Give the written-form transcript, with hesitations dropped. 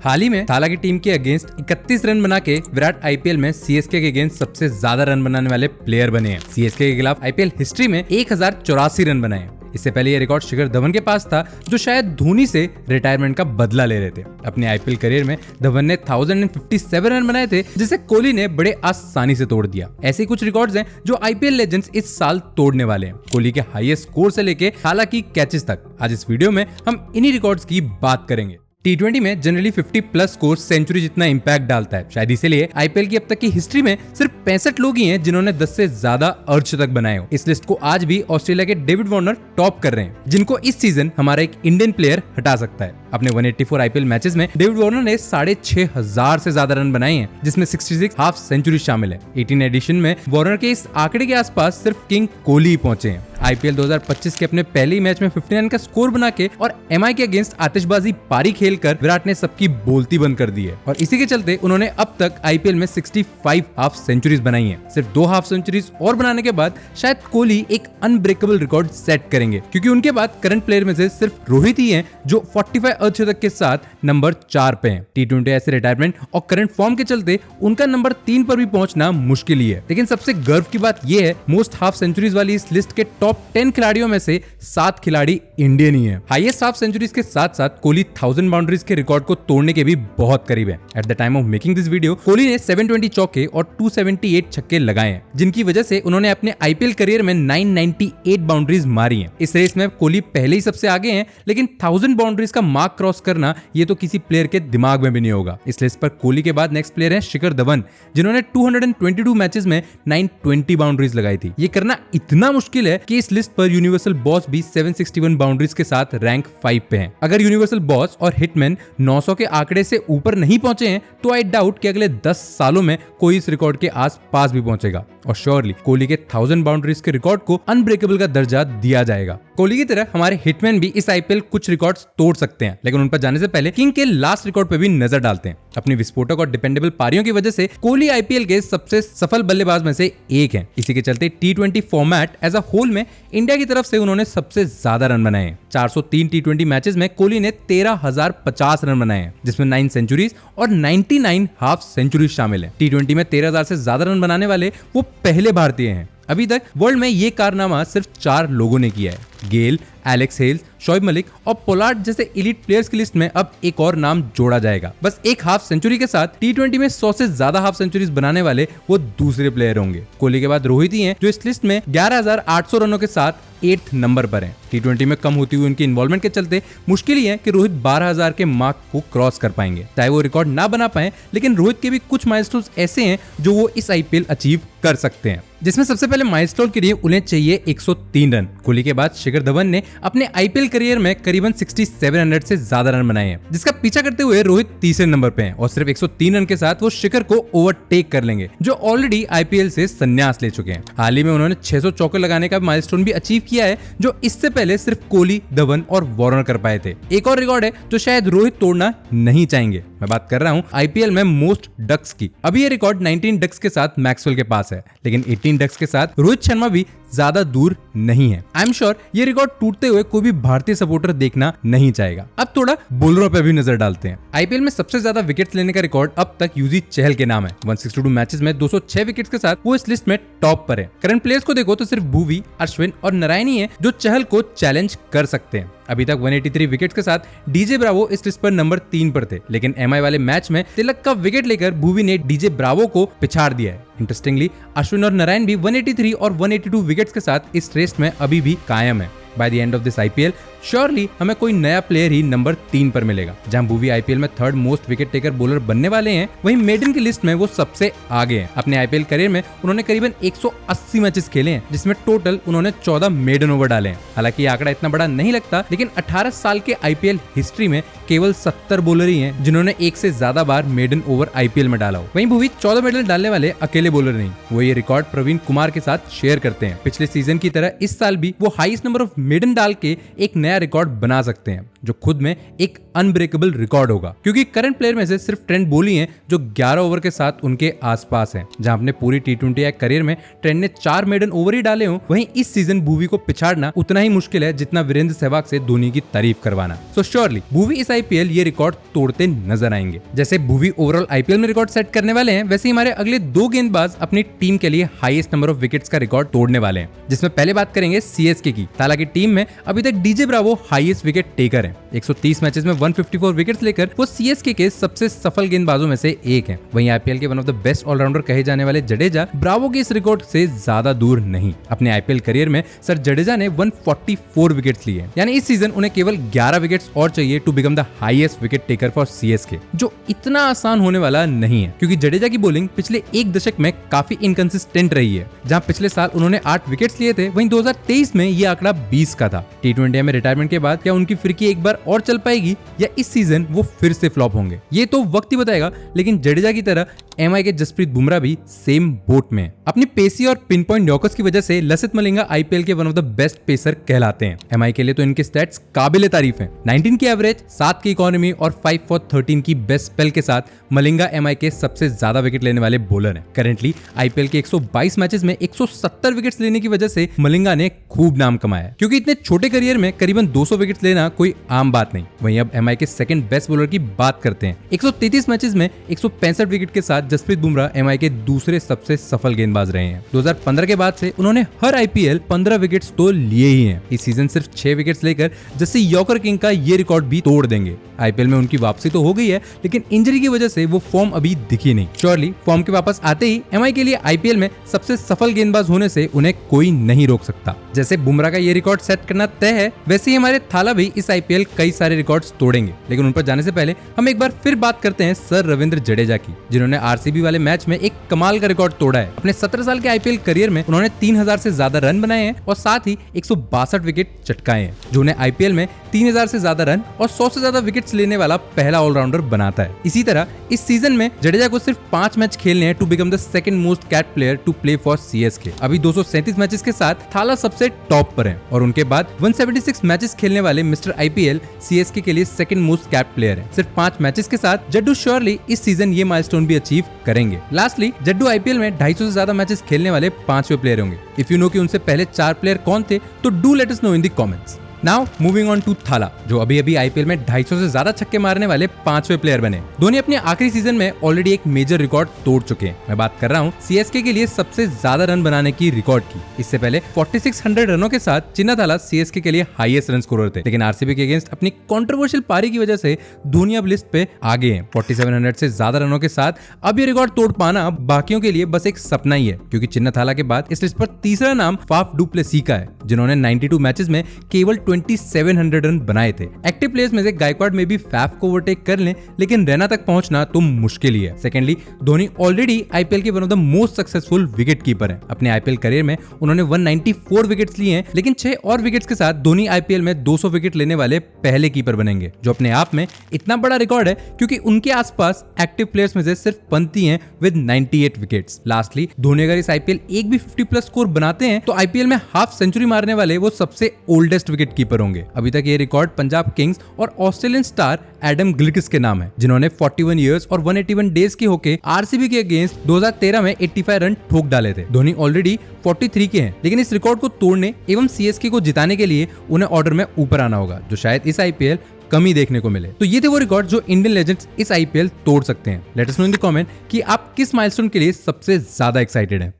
हाल ही में थाला की टीम के अगेंस्ट 31 रन बना के विराट आईपीएल में सीएसके के अगेंस्ट सबसे ज्यादा रन बनाने वाले प्लेयर बने हैं। सीएसके के खिलाफ आईपीएल हिस्ट्री में 1084 रन बनाए हैं। इससे पहले ये रिकॉर्ड शिखर धवन के पास था, जो शायद धोनी से रिटायरमेंट का बदला ले रहे थे। अपने आईपीएल करियर में धवन ने 1057 रन बनाए थे, जिसे कोहली ने बड़े आसानी से तोड़ दिया। ऐसे कुछ रिकॉर्ड्स हैं जो आईपीएल लेजेंड्स इस साल तोड़ने वाले हैं, कोहली के हाईएस्ट स्कोर से लेके थाला की कैचेस तक। आज इस वीडियो में हम इन्हीं रिकॉर्ड्स की बात करेंगे। T20 में जनरली 50 प्लस स्कोर सेंचुरी जितना इंपैक्ट डालता है। शायद इसीलिए आईपीएल की अब तक की हिस्ट्री में सिर्फ 65 लोग ही हैं जिन्होंने 10 से ज्यादा अर्धशतक बनाए हो। इस लिस्ट को आज भी ऑस्ट्रेलिया के डेविड वार्नर टॉप कर रहे हैं, जिनको इस सीजन हमारा एक इंडियन प्लेयर हटा सकता है। अपने 184 आईपीएल मैचेस में डेविड वार्नर ने 6500 से ज्यादा रन बनाए हैं, जिसमें 66 हाफ सेंचुरी शामिल है। 18 एडिशन में वार्नर के इस आंकड़े के आसपास सिर्फ किंग कोहली ही पहुंचे हैं। आईपीएल 2025 के अपने पहले ही मैच में 59 का स्कोर बना के और एमआई के अगेंस्ट आतिशबाजी पारी खेलकर विराट ने सबकी बोलती बंद कर दी है, और इसी के चलते उन्होंने अब तक आईपीएल में 65 हाफ सेंचुरीज बनाई हैं। सिर्फ 2 हाफ सेंचुरीज और बनाने के बाद शायद कोहली एक अनब्रेकेबल रिकॉर्ड सेट करेंगे, क्योंकि उनके बाद करंट प्लेयर में से सिर्फ रोहित ही हैं जो 45 अर्धशतक के साथ नंबर 4 पे हैं। T20 ऐसे रिटायरमेंट और करंट फॉर्म के चलते उनका नंबर 3 पर भी पहुंचना मुश्किल ही है। लेकिन सबसे गर्व की बात यह है, मोस्ट हाफ सेंचुरीज वाली इस लिस्ट के टॉप 10 खिलाड़ियों में से 7 खिलाड़ी इंडियन ही हैं। हाईएस्ट हाफ सेंचुरीज के साथ साथ कोहली 1000 बाउंड्रीज के रिकॉर्ड को तोड़ने के भी बहुत करीब है। At the time of making this video Kohli ने 720 चौके और 278 छक्के लगाए हैं, जिनकी वजह से उन्होंने अपने आईपीएल करियर में 998 बाउंड्रीज मारी हैं। इस रेस में कोहली पहले ही सबसे आगे हैं, लेकिन 1000 बाउंड्रीज का मार्क क्रॉस करना ये तो किसी प्लेयर के दिमाग में भी नहीं होगा। इस लिस्ट पर कोहली के बाद नेक्स्ट प्लेयर है शिखर धवन, जिन्होंने 222 मैचेस में 920 बाउंड्रीज लगाई थी। ये करना इतना मुश्किल है कि इस लिस्ट पर यूनिवर्सल बॉस भी 761 बाउंड्रीज के साथ रैंक 5 पे हैं। अगर यूनिवर्सल बॉस और हिटमैन 900 के आंकड़े से ऊपर नहीं पहुंचे हैं, तो आई डाउट कि अगले 10 सालों में कोई इस रिकॉर्ड के आस पास भी पहुंचेगा। और श्योरली कोहली के 1000 बाउंड्रीज के रिकॉर्ड को अनब्रेकेबल का दर्जा दिया जाएगा। कोहली की तरह हमारे हिटमैन भी इस आईपीएल कुछ रिकॉर्ड्स तोड़ सकते हैं, लेकिन उन पर जाने से पहले किंग के लास्ट रिकॉर्ड पे भी नजर डालते हैं। अपनी विस्फोटक और डिपेंडेबल पारियों की वजह से कोहली आईपीएल के सबसे सफल बल्लेबाज में से एक हैं। इसी के चलते T20 format as a whole में इंडिया की तरफ से उन्होंने सबसे ज्यादा रन बनाए हैं। 403 T20 मैचेस में कोहली ने 13,050 रन बनाए हैं, जिसमें 9 सेंचुरीज और 99 हाफ सेंचुरीज शामिल है। T20 में 13,000 से ज्यादा रन बनाने वाले वो पहले भारतीय हैं। अभी तक वर्ल्ड में ये कारनामा सिर्फ 4 लोगों ने किया है। गेल, एलेक्स हेल्स, शोएब मलिक और पोलार्ड जैसे एलीट प्लेयर्स की लिस्ट में अब एक और नाम जोड़ा जाएगा। बस एक हाफ सेंचुरी के साथ T20 में 100 से ज्यादा हाफ सेंचुरीज बनाने वाले वो दूसरे प्लेयर होंगे। कोहली के बाद रोहित ही हैं, जो इस लिस्ट में 11,800 रनों के साथ 8th नंबर पर हैं। T20 में कम होती हुई उनकी इन्वॉल्वमेंट के चलते मुश्किल ही है कि रोहित 12,000 के मार्क को क्रॉस कर पाएंगे। चाहे वो रिकॉर्ड ना बना पाए, लेकिन रोहित के भी कुछ माइलस्टोन्स ऐसे हैं जो वो इस आईपीएल अचीव कर सकते हैं, जिसमें सबसे पहले माइलस्टोन के लिए उन्हें चाहिए 103 रन। कोहली के बाद शिखर धवन ने अपने आईपीएल करियर में करीबन 6700 से ज्यादा रन बनाए हैं, जिसका पीछा करते हुए रोहित तीसरे नंबर पे हैं, और सिर्फ 103 रन के साथ वो शिखर को ओवरटेक कर लेंगे, जो ऑलरेडी आईपीएल से संन्यास ले चुके हैं। हाल ही में उन्होंने 600 चौके लगाने का माइलस्टोन भी अचीव किया है, जो इससे पहले सिर्फ कोहली, धवन और वार्नर कर पाए थे। एक और रिकॉर्ड है जो शायद रोहित तोड़ना नहीं चाहेंगे। मैं बात कर रहा हूं आईपीएल में मोस्ट डक्स की। अभी ये रिकॉर्ड 19 डक्स के साथ मैक्सवेल के पास है, लेकिन 18 डक्स के साथ रोहित शर्मा भी ज्यादा दूर नहीं है। आई एम श्योर ये रिकॉर्ड टूटते हुए कोई भी भारतीय सपोर्टर देखना नहीं चाहेगा। अब थोड़ा बोलरों पे भी नजर डालते हैं। आईपीएल में सबसे ज्यादा विकेट्स लेने का रिकॉर्ड अब तक युजवेंद्र चहल के नाम है। 162 मैचेस में 206 विकेट्स के साथ वो इस लिस्ट में टॉप पर है। करंट प्लेयर्स को देखो तो सिर्फ भुवी, अश्विन और नारायण ही है जो चहल को चैलेंज कर सकते हैं। अभी तक 183 विकेट्स के साथ डीजे ब्रावो इस लिस्ट पर नंबर 3 पर थे, लेकिन एमआई वाले मैच में तिलक का विकेट लेकर भुवी ने डीजे ब्रावो को पिछाड़ दिया है। इंटरेस्टिंगली अश्विन और नारायण भी 183 और 182 विकेट्स के साथ इस रेस में अभी भी कायम है। By the end of this IPL surely हमें कोई नया प्लेयर ही नंबर 3 पर मिलेगा। जहां भुवी आईपीएल में 3rd most wicket taker bowler बनने वाले हैं, वहीं मेडन की लिस्ट में वो सबसे आगे हैं। अपने आईपीएल करियर में उन्होंने करीबन 180 मैचेस खेले हैं, जिसमें टोटल उन्होंने 14 मेडन ओवर डाले हैं। हालांकि ये आंकड़ा इतना बड़ा नहीं लगता, लेकिन 18 साल के आईपीएल हिस्ट्री में केवल 70 बॉलर ही हैं जिन्होंने एक से ज्यादा बार मेडन ओवर आईपीएल में डाला हो। वहीं भुवी 14 मेडल डालने वाले अकेले पहले बॉलर नहीं, वो ये रिकॉर्ड प्रवीण कुमार के साथ शेयर करते हैं। पिछले सीजन की तरह इस साल भी वो हाईएस्ट नंबर ऑफ मेडन डाल के एक नया रिकॉर्ड बना सकते हैं, जो खुद में एक अनब्रेकेबल रिकॉर्ड होगा, क्योंकि करंट प्लेयर में से सिर्फ ट्रेंट बोली हैं जो 11 ओवर के साथ उनके आसपास हैं। जहां अपने पूरी टी20 करियर में ट्रेंट ने 4 मेडन ओवर ही डाले हों, वहीं इस सीजन भुवी को पिछाड़ना उतना ही मुश्किल है जितना वीरेंद्र सहवाग से धोनी की तारीफ करवाना। सो श्योरली भुवी इस आईपीएल ये रिकॉर्ड तोड़ते नजर आएंगे। जैसे भुवी ओवरऑल आईपीएल में रिकॉर्ड सेट करने वाले हैं, वैसे ही हमारे अगले 2 गेंदबाज अपनी टीम के लिए हाईएस्ट नंबर ऑफ विकेट्स का रिकॉर्ड तोड़ने वाले हैं, जिसमें पहले बात करेंगे सीएसके की। हालांकि टीम में अभी तक DJ Bravo highest wicket taker है। 130 मैचेस में 154 विकेट्स लेकर वो सीएसके के सबसे सफल गेंदबाजों में से एक हैं। वहीं आईपीएल के one of the best allrounder कहे जाने वाले जडेजा ब्रावो के इस रिकॉर्ड से ज्यादा दूर नहीं। अपने आईपीएल करियर में सर जडेजा ने 144 विकेट्स लिए, यानी इस सीजन उन्हें केवल 11 विकेट्स और चाहिए to become the highest wicket taker for CSK, जो इतना आसान होने वाला नहीं है, क्योंकि जडेजा की बॉलिंग पिछले 1 दशक में काफी इनकंसिस्टेंट रही है। जहां पिछले साल उन्होंने 8 विकेट्स लिए थे, वहीं 2023 में ये आंकड़ा 20 का था। टी20 में रिटायरमेंट के बाद क्या उनकी फिरकी एक बार और चल पाएगी या इस सीजन वो फिर से फ्लॉप होंगे, ये तो वक्त ही बताएगा। लेकिन जडेजा की तरह एमआई के जसप्रीत बुमराह भी सेम बोट में। अपनी पेसी और पिन पॉइंट यॉर्कर्स की वजह से लसित मलिंगा आईपीएल के one of the best pacer कहलाते हैं। एमआई के लिए तो इनके स्टैट्स काबिले तारीफ हैं। 19 की एवरेज, 7 की इकोनॉमी और 5 for 13 की बेस्ट स्पेल के साथ मलिंगा एमआई के सबसे ज्यादा विकेट लेने वाले बॉलर हैं। करेंटली आईपीएल के 122 मैचेस में 170 विकेट्स लेने की वजह से मलिंगा ने खूब नाम कमाया, क्योंकि इतने छोटे करियर में करीबन 200 विकेट्स लेना कोई आम बात नहीं। वहीं अब एमआई के सेकंड बेस्ट बॉलर की बात करते हैं। 133 मैचेस में 165 विकेट के साथ जसप्रीत बुमराह एमआई के दूसरे सबसे सफल गेंदबाज रहे हैं। 2015 के बाद से उन्होंने हर आईपीएल 15 विकेट्स तो लिए ही हैं। इस सीजन सिर्फ 6 विकेट्स लेकर जस्सी यॉर्कर किंग का ये रिकॉर्ड भी तोड़ देंगे। आईपीएल में उनकी वापसी तो हो गई है, लेकिन इंजरी की वजह से वो फॉर्म अभी दिखी नहीं। श्योरली फॉर्म के वापस आते ही एमआई के लिए आईपीएल में सबसे सफल गेंदबाज होने से उन्हें कोई नहीं रोक सकता। जैसे बुमराह का ये रिकॉर्ड सेट करना तय है, वैसे ही हमारे थाला भी इस आईपीएल कई सारे रिकॉर्ड्स तोड़ेंगे। लेकिन उन पर जाने से पहले हम एक बार फिर बात करते हैं सर रविंद्र जडेजा की, जिन्होंने आरसीबी वाले मैच में एक कमाल का रिकॉर्ड तोड़ा है। अपने 17 साल के आईपीएल करियर में उन्होंने 3000 से ज्यादा रन बनाए हैं और साथ ही 162 विकेट चटकाए हैं, जो उन्हें आईपीएल में 3000 से ज्यादा रन और 100 से ज्यादा विकेट्स लेने वाला पहला ऑलराउंडर बनाता है। इसी तरह इस सीजन में जडेजा को सिर्फ 5 मैच खेलने हैं to become the second most capped player to play for CSK. अभी 237 मैचेस के साथ थाला सबसे टॉप पर है और उनके बाद 176 मैचेस खेलने वाले मिस्टर आईपीएल सीएसके के लिए सेकंड मोस्ट कैप्ड प्लेयर है। सिर्फ 5 मैचेस के साथ जड्डू श्योरली इस सीजन ये माइलस्टोन भी अचीव करेंगे। लास्टली जड्डू आईपीएल में 250 से ज्यादा मैचेस खेलने वाले 5वें प्लेयर होंगे। इफ यू नो कि उनसे पहले 4 प्लेयर कौन थे, तो do let us know in the comments. Now moving on to Thala, जो अभी अभी आईपीएल में 250 से ज्यादा छक्के मारने वाले 5वें प्लेयर बने। धोनी अपने आखिरी सीजन में ऑलरेडी एक मेजर रिकॉर्ड तोड़ चुके हैं। मैं बात कर रहा हूँ सीएसके के लिए सबसे ज्यादा रन बनाने की रिकॉर्ड की। इससे पहले 4600 रनों के साथ चिन्ना थाला सीएसके के लिए हाईएस्ट रन स्कोरर थे, लेकिन आरसीबी के अगेंस्ट अपनी कंट्रोवर्शियल पारी की वजह से धोनी अब लिस्ट पे आगे हैं। 4700 से ज्यादा रनों के साथ अब ये रिकॉर्ड तोड़ पाना बाकियों के लिए बस एक सपना ही है, क्योंकि चिन्ना थाला के बाद इस लिस्ट पर तीसरा नाम फाफ डू प्लेसी का है, जिन्होंने 92 मैचेस में केवल 2700 रन बनाए थे। एक्टिव प्लेयर्स में से गायकवाड में भी फैफ को ओवरटेक कर लें, लेकिन रैना तक पहुंचना तो मुश्किल ही है। सेकेंडली धोनी ऑलरेडी आईपीएल के one of the most successful wicket keeper हैं। अपने आईपीएल करियर में उन्होंने 194 विकेट्स लिए हैं, लेकिन 6 और विकेट्स के साथ धोनी आईपीएल में 200 विकेट लेने वाले पहले कीपर बनेंगे, जो अपने आप में इतना बड़ा रिकॉर्ड है क्योंकि उनके आसपास एक्टिव प्लेयर्स में से सिर्फ पंती हैं विद 98 विकेट्स। लास्टली धोनी अगर इस आईपीएल एक भी 50+ स्कोर बनाते हैं तो आईपीएल में हाफ सेंचुरी मारने वाले वो सबसे ओल्डेस्ट विकेट कीपर होंगे। अभी तक ये रिकॉर्ड पंजाब किंग्स और ऑस्ट्रेलियन स्टार एडम गिलक्रिस्ट के नाम है, जिन्होंने 41 इयर्स और 181 डेज के होके आरसीबी के अगेंस्ट 2013 में 85 रन ठोक डाले थे। धोनी ऑलरेडी 43 के हैं, लेकिन इस रिकॉर्ड को तोड़ने एवं सीएसके को जिताने के लिए उन्हें ऑर्डर में ऊपर आना होगा, जो शायद इस आईपीएल कम ही देखने को मिले। तो ये थे वो रिकॉर्ड जो इंडियन लेजेंड्स इस आईपीएल तोड़ सकते हैं। Late us know in the comment कि आप किस माइलस्टोन के लिए सबसे ज्यादा एक्साइटेड हैं।